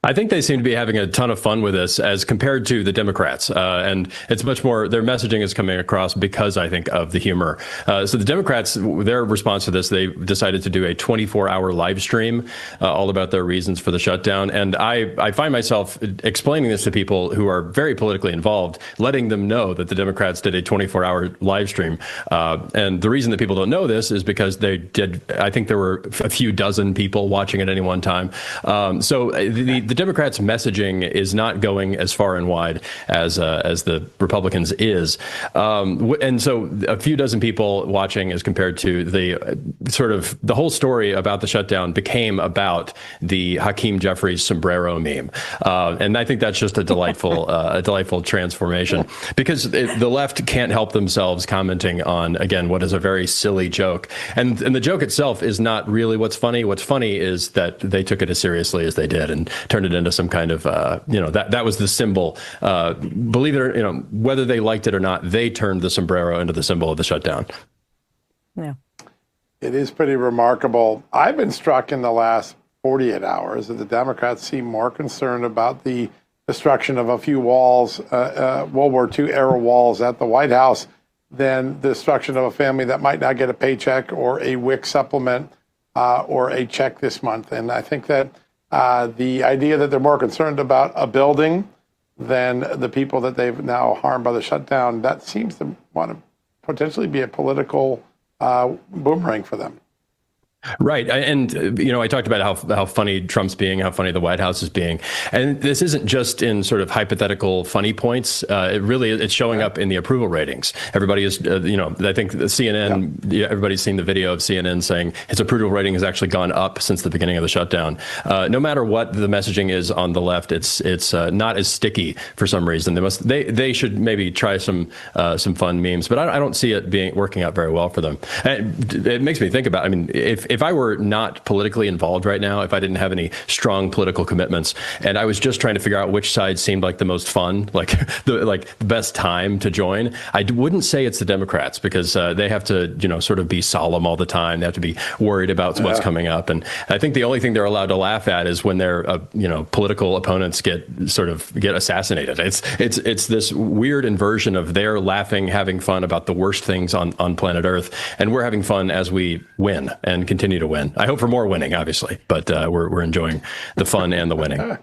I think they seem to be having a ton of fun with this as compared to the Democrats. And it's much more, their messaging is coming across because I think of the humor. So the Democrats, their response to this, they decided to do a 24-hour live stream all about their reasons for the shutdown. And I find myself explaining this to people who are very politically involved, letting them know that the Democrats did a 24-hour live stream. And the reason that people don't know this is because they did, I think there were a few dozen people watching at any one time. So the Democrats' messaging is not going as far and wide as the Republicans is, and so a few dozen people watching as compared to the sort of the whole story about the shutdown became about the Hakeem Jeffries sombrero meme, and I think that's just a delightful transformation because the left can't help themselves commenting on again what is a very silly joke, and the joke itself is not really what's funny. What's funny is that they took it as seriously as they did and turned it into some kind of, that was the symbol. Believe it or, whether they liked it or not, they turned the sombrero into the symbol of the shutdown. Yeah. It is pretty remarkable. I've been struck in the last 48 hours that the Democrats seem more concerned about the destruction of a few walls, World War II era walls at the White House, than the destruction of a family that might not get a paycheck or a WIC supplement or a check this month. And I think that the idea that they're more concerned about a building than the people that they've now harmed by the shutdown, that seems to want to potentially be a political boomerang for them. Right. And, I talked about how funny Trump's being, how funny the White House is being. And this isn't just in sort of hypothetical funny points. It's showing up in the approval ratings. Everybody is, I think the CNN, everybody's seen the video of CNN saying its approval rating has actually gone up since the beginning of the shutdown. No matter what the messaging is on the left, it's not as sticky for some reason. They should maybe try some fun memes, but I don't see it working out very well for them. And it makes me think about, if I were not politically involved right now, if I didn't have any strong political commitments, and I was just trying to figure out which side seemed like the most fun, like the best time to join, I wouldn't say it's the Democrats because they have to, sort of be solemn all the time. They have to be worried about what's coming up. And I think the only thing they're allowed to laugh at is when their, political opponents get assassinated. It's this weird inversion of their laughing, having fun about the worst things on planet Earth, and we're having fun as we win and continue to win. I hope for more winning, obviously, but we're enjoying the fun and the winning.